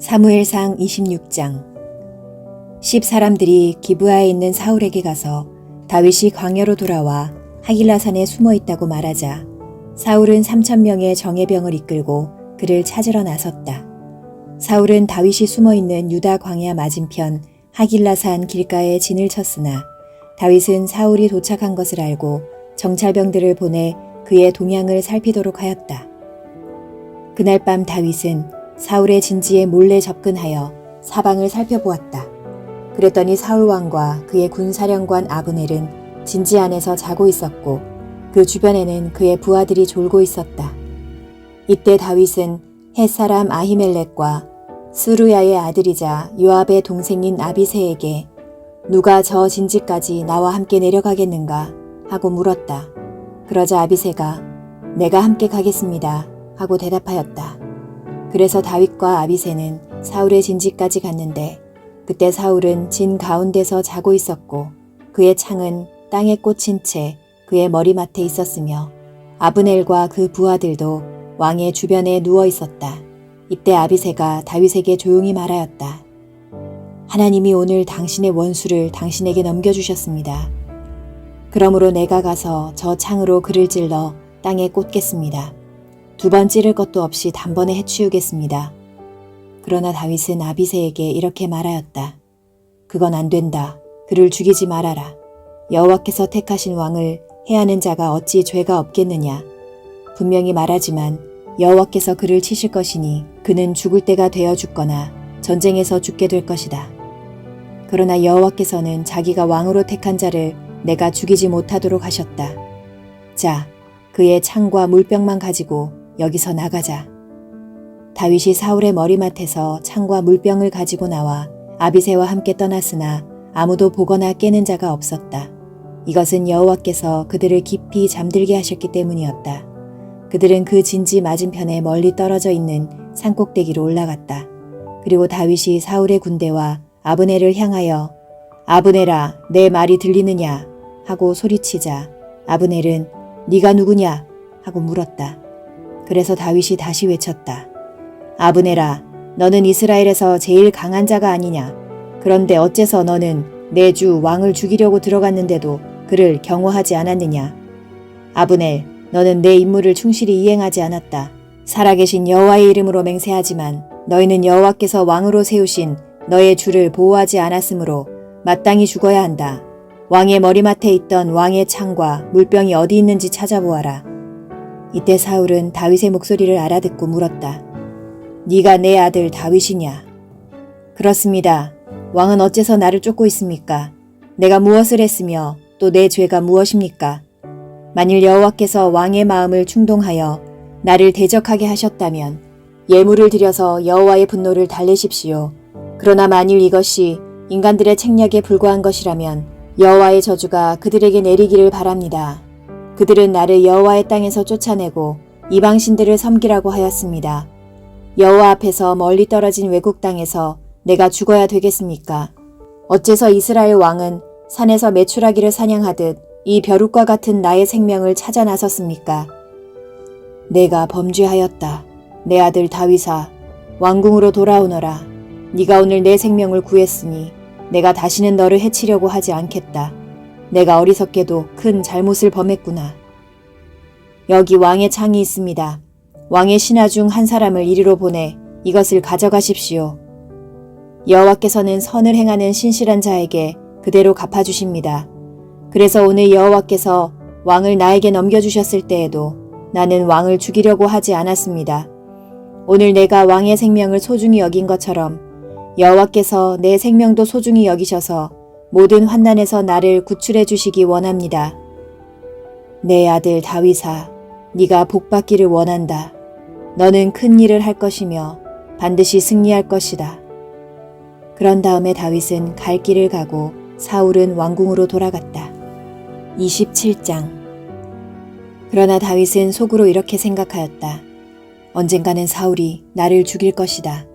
사무엘상 26장. 10사람들이 기브아에 있는 사울에게 가서 다윗이 광야로 돌아와 하길라산에 숨어 있다고 말하자 사울은 3,000명의 정예병을 이끌고 그를 찾으러 나섰다. 사울은 다윗이 숨어 있는 유다 광야 맞은편 하길라산 길가에 진을 쳤으나 다윗은 사울이 도착한 것을 알고 정찰병들을 보내 그의 동향을 살피도록 하였다. 그날 밤 다윗은 사울의 진지에 몰래 접근하여 사방을 살펴보았다. 그랬더니 사울 왕과 그의 군사령관 아브넬은 진지 안에서 자고 있었고 그 주변에는 그의 부하들이 졸고 있었다. 이때 다윗은 헷사람 아히멜렉과 스루야의 아들이자 요압의 동생인 아비새에게 누가 저 진지까지 나와 함께 내려가겠는가 하고 물었다. 그러자 아비새가 내가 함께 가겠습니다 하고 대답하였다. 그래서 다윗과 아비새는 사울의 진지까지 갔는데 그때 사울은 진 가운데서 자고 있었고 그의 창은 땅에 꽂힌 채 그의 머리맡에 있었으며 아브넬과 그 부하들도 왕의 주변에 누워 있었다. 이때 아비새가 다윗에게 조용히 말하였다. 하나님이 오늘 당신의 원수를 당신에게 넘겨주셨습니다. 그러므로 내가 가서 저 창으로 그를 찔러 땅에 꽂겠습니다. 2번 찌를 것도 없이 단번에 해치우겠습니다. 그러나 다윗은 아비새에게 이렇게 말하였다. 그건 안 된다. 그를 죽이지 말아라. 여호와께서 택하신 왕을 해하는 자가 어찌 죄가 없겠느냐. 분명히 말하지만 여호와께서 그를 치실 것이니 그는 죽을 때가 되어 죽거나 전쟁에서 죽게 될 것이다. 그러나 여호와께서는 자기가 왕으로 택한 자를 내가 죽이지 못하도록 하셨다. 자, 그의 창과 물병만 가지고 여기서 나가자. 다윗이 사울의 머리맡에서 창과 물병을 가지고 나와 아비새와 함께 떠났으나 아무도 보거나 깨는 자가 없었다. 이것은 여호와께서 그들을 깊이 잠들게 하셨기 때문이었다. 그들은 그 진지 맞은편에 멀리 떨어져 있는 산꼭대기로 올라갔다. 그리고 다윗이 사울의 군대와 아브넬을 향하여 아브넬아, 내 말이 들리느냐 하고 소리치자 아브넬은 네가 누구냐 하고 물었다. 그래서 다윗이 다시 외쳤다. 아브넬아, 너는 이스라엘에서 제일 강한 자가 아니냐. 그런데 어째서 너는 내 주 왕을 죽이려고 들어갔는데도 그를 경호하지 않았느냐. 아브넬, 너는 내 임무를 충실히 이행하지 않았다. 살아계신 여호와의 이름으로 맹세하지만 너희는 여호와께서 왕으로 세우신 너의 주를 보호하지 않았으므로 마땅히 죽어야 한다. 왕의 머리맡에 있던 왕의 창과 물병이 어디 있는지 찾아보아라. 이때 사울은 다윗의 목소리를 알아듣고 물었다. 네가 내 아들 다윗이냐? 그렇습니다. 왕은 어째서 나를 쫓고 있습니까? 내가 무엇을 했으며 또 내 죄가 무엇입니까? 만일 여호와께서 왕의 마음을 충동하여 나를 대적하게 하셨다면 예물을 드려서 여호와의 분노를 달래십시오. 그러나 만일 이것이 인간들의 책략에 불과한 것이라면 여호와의 저주가 그들에게 내리기를 바랍니다. 그들은 나를 여호와의 땅에서 쫓아내고 이방신들을 섬기라고 하였습니다. 여호와 앞에서 멀리 떨어진 외국 땅에서 내가 죽어야 되겠습니까? 어째서 이스라엘 왕은 산에서 메추라기를 사냥하듯 이 벼룩과 같은 나의 생명을 찾아 나섰습니까? 내가 범죄하였다. 내 아들 다윗아, 왕궁으로 돌아오너라. 네가 오늘 내 생명을 구했으니 내가 다시는 너를 해치려고 하지 않겠다. 내가 어리석게도 큰 잘못을 범했구나. 여기 왕의 창이 있습니다. 왕의 신하 중 한 사람을 이리로 보내 이것을 가져가십시오. 여호와께서는 선을 행하는 신실한 자에게 그대로 갚아주십니다. 그래서 오늘 여호와께서 왕을 나에게 넘겨주셨을 때에도 나는 왕을 죽이려고 하지 않았습니다. 오늘 내가 왕의 생명을 소중히 여긴 것처럼 여호와께서 내 생명도 소중히 여기셔서 모든 환난에서 나를 구출해 주시기 원합니다. 내 아들 다윗아, 네가 복받기를 원한다. 너는 큰 일을 할 것이며 반드시 승리할 것이다. 그런 다음에 다윗은 갈 길을 가고 사울은 왕궁으로 돌아갔다. 27장. 그러나 다윗은 속으로 이렇게 생각하였다. 언젠가는 사울이 나를 죽일 것이다.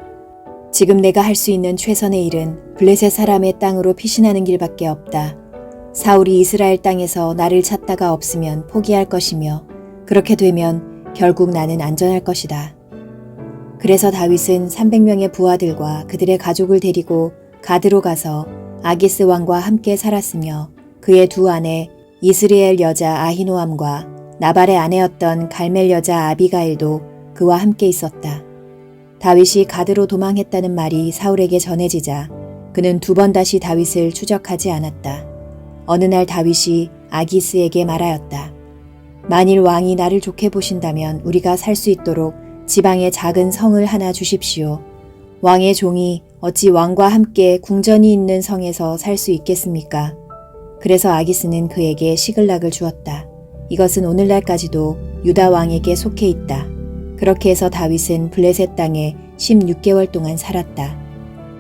지금 내가 할 수 있는 최선의 일은 블레셋 사람의 땅으로 피신하는 길밖에 없다. 사울이 이스라엘 땅에서 나를 찾다가 없으면 포기할 것이며 그렇게 되면 결국 나는 안전할 것이다. 그래서 다윗은 300명의 부하들과 그들의 가족을 데리고 가드로 가서 아기스 왕과 함께 살았으며 그의 두 아내 이스리엘 여자 아히노암과 나발의 아내였던 갈멜 여자 아비가일도 그와 함께 있었다. 다윗이 가드로 도망했다는 말이 사울에게 전해지자 그는 두 번 다시 다윗을 추적하지 않았다. 어느 날 다윗이 아기스에게 말하였다. 만일 왕이 나를 좋게 보신다면 우리가 살 수 있도록 지방에 작은 성을 하나 주십시오. 왕의 종이 어찌 왕과 함께 궁전이 있는 성에서 살 수 있겠습니까? 그래서 아기스는 그에게 시글락을 주었다. 이것은 오늘날까지도 유다 왕에게 속해 있다. 그렇게 해서 다윗은 블레셋 땅에 16개월 동안 살았다.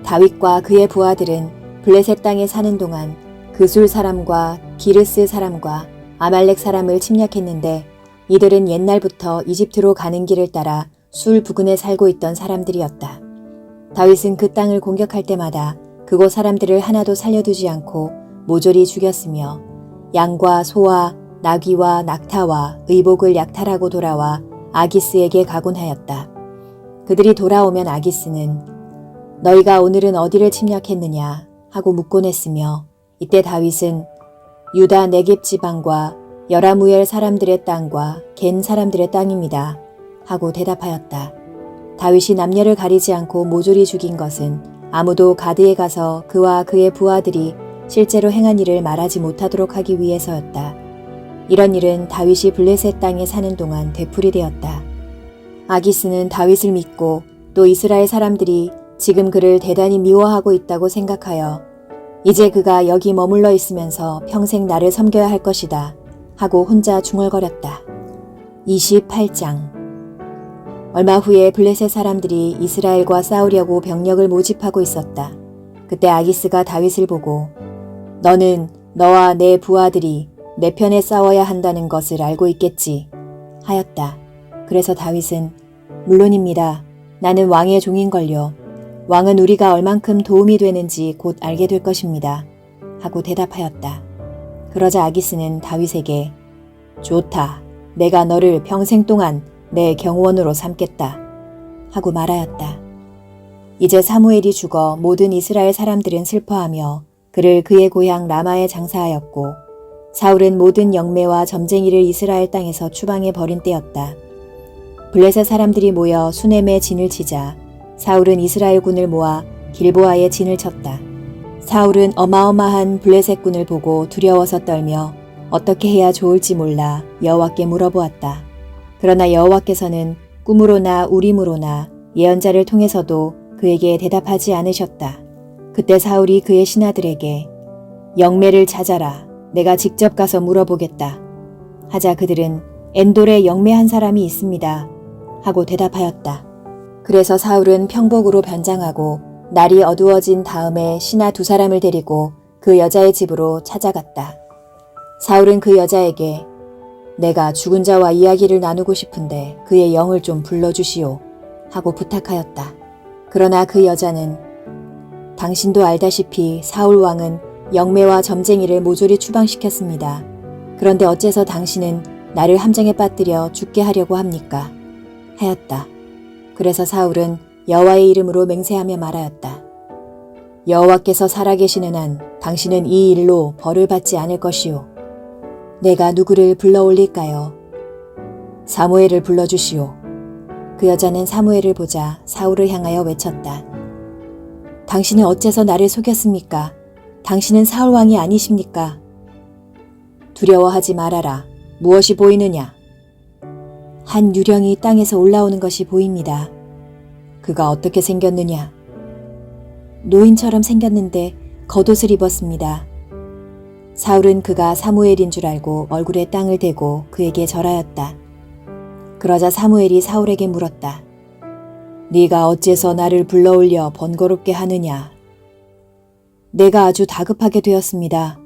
다윗과 그의 부하들은 블레셋 땅에 사는 동안 그술 사람과 기르스 사람과 아말렉 사람을 침략했는데 이들은 옛날부터 이집트로 가는 길을 따라 술 부근에 살고 있던 사람들이었다. 다윗은 그 땅을 공격할 때마다 그곳 사람들을 하나도 살려두지 않고 모조리 죽였으며 양과 소와 나귀와 낙타와 의복을 약탈하고 돌아와 아기스에게 가곤하였다. 그들이 돌아오면 아기스는 너희가 오늘은 어디를 침략했느냐 하고 묻곤 했으며 이때 다윗은 유다 네겝 지방과 여라무엘 사람들의 땅과 겐 사람들의 땅입니다 하고 대답하였다. 다윗이 남녀를 가리지 않고 모조리 죽인 것은 아무도 가드에 가서 그와 그의 부하들이 실제로 행한 일을 말하지 못하도록 하기 위해서였다. 이런 일은 다윗이 블레셋 땅에 사는 동안 되풀이 되었다. 아기스는 다윗을 믿고 또 이스라엘 사람들이 지금 그를 대단히 미워하고 있다고 생각하여 이제 그가 여기 머물러 있으면서 평생 나를 섬겨야 할 것이다 하고 혼자 중얼거렸다. 28장 얼마 후에 블레셋 사람들이 이스라엘과 싸우려고 병력을 모집하고 있었다. 그때 아기스가 다윗을 보고 너는 너와 내 부하들이 내 편에 싸워야 한다는 것을 알고 있겠지 하였다. 그래서 다윗은 물론입니다. 나는 왕의 종인걸요. 왕은 우리가 얼만큼 도움이 되는지 곧 알게 될 것입니다. 하고 대답하였다. 그러자 아기스는 다윗에게 좋다. 내가 너를 평생 동안 내 경호원으로 삼겠다. 하고 말하였다. 이제 사무엘이 죽어 모든 이스라엘 사람들은 슬퍼하며 그를 그의 고향 라마에 장사하였고 사울은 모든 영매와 점쟁이를 이스라엘 땅에서 추방해 버린 때였다. 블레셋 사람들이 모여 수넴에 진을 치자 사울은 이스라엘 군을 모아 길보아에 진을 쳤다. 사울은 어마어마한 블레셋 군을 보고 두려워서 떨며 어떻게 해야 좋을지 몰라 여호와께 물어보았다. 그러나 여호와께서는 꿈으로나 우림으로나 예언자를 통해서도 그에게 대답하지 않으셨다. 그때 사울이 그의 신하들에게 영매를 찾아라. 내가 직접 가서 물어보겠다. 하자 그들은 엔돌에 영매 한 사람이 있습니다. 하고 대답하였다. 그래서 사울은 평복으로 변장하고 날이 어두워진 다음에 신하 두 사람을 데리고 그 여자의 집으로 찾아갔다. 사울은 그 여자에게 내가 죽은 자와 이야기를 나누고 싶은데 그의 영을 좀 불러주시오 하고 부탁하였다. 그러나 그 여자는 당신도 알다시피 사울 왕은 영매와 점쟁이를 모조리 추방시켰습니다. 그런데 어째서 당신은 나를 함정에 빠뜨려 죽게 하려고 합니까? 하였다. 그래서 사울은 여호와의 이름으로 맹세하며 말하였다. 여호와께서 살아계시는 한 당신은 이 일로 벌을 받지 않을 것이오. 내가 누구를 불러 올릴까요? 사무엘을 불러주시오. 그 여자는 사무엘을 보자 사울을 향하여 외쳤다. 당신은 어째서 나를 속였습니까? 당신은 사울 왕이 아니십니까? 두려워하지 말아라. 무엇이 보이느냐? 한 유령이 땅에서 올라오는 것이 보입니다. 그가 어떻게 생겼느냐? 노인처럼 생겼는데 겉옷을 입었습니다. 사울은 그가 사무엘인 줄 알고 얼굴에 땅을 대고 그에게 절하였다. 그러자 사무엘이 사울에게 물었다. 네가 어째서 나를 불러올려 번거롭게 하느냐? 내가 아주 다급하게 되었습니다.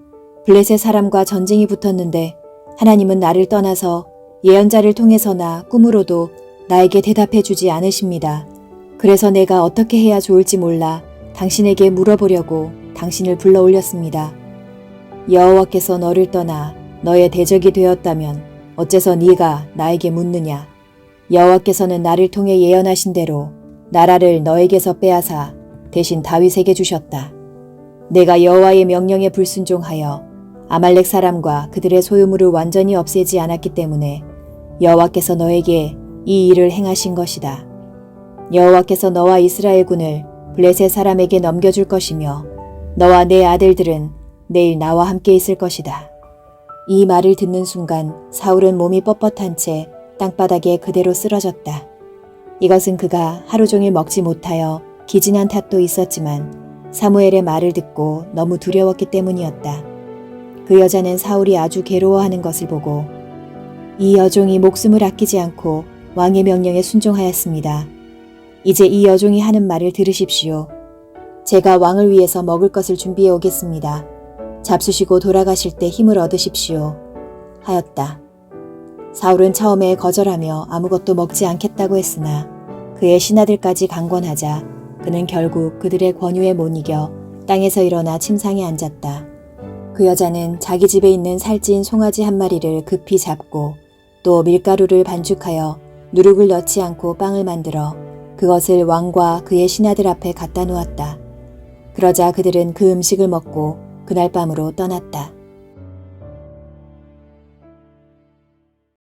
블레셋 사람과 전쟁이 붙었는데 하나님은 나를 떠나서 예언자를 통해서나 꿈으로도 나에게 대답해 주지 않으십니다. 그래서 내가 어떻게 해야 좋을지 몰라 당신에게 물어보려고 당신을 불러 올렸습니다. 여호와께서 너를 떠나 너의 대적이 되었다면 어째서 네가 나에게 묻느냐? 여호와께서는 나를 통해 예언하신 대로 나라를 너에게서 빼앗아 대신 다윗에게 주셨다. 내가 여호와의 명령에 불순종하여 아말렉 사람과 그들의 소유물을 완전히 없애지 않았기 때문에 여호와께서 너에게 이 일을 행하신 것이다. 여호와께서 너와 이스라엘 군을 블레셋 사람에게 넘겨줄 것이며 너와 내 아들들은 내일 나와 함께 있을 것이다. 이 말을 듣는 순간 사울은 몸이 뻣뻣한 채 땅바닥에 그대로 쓰러졌다. 이것은 그가 하루 종일 먹지 못하여 기진한 탓도 있었지만 사무엘의 말을 듣고 너무 두려웠기 때문이었다. 그 여자는 사울이 아주 괴로워하는 것을 보고 이 여종이 목숨을 아끼지 않고 왕의 명령에 순종하였습니다. 이제 이 여종이 하는 말을 들으십시오. 제가 왕을 위해서 먹을 것을 준비해 오겠습니다. 잡수시고 돌아가실 때 힘을 얻으십시오. 하였다. 사울은 처음에 거절하며 아무것도 먹지 않겠다고 했으나 그의 신하들까지 강권하자 그는 결국 그들의 권유에 못 이겨 땅에서 일어나 침상에 앉았다. 그 여자는 자기 집에 있는 살찐 송아지 한 마리를 급히 잡고 또 밀가루를 반죽하여 누룩을 넣지 않고 빵을 만들어 그것을 왕과 그의 신하들 앞에 갖다 놓았다. 그러자 그들은 그 음식을 먹고 그날 밤으로 떠났다.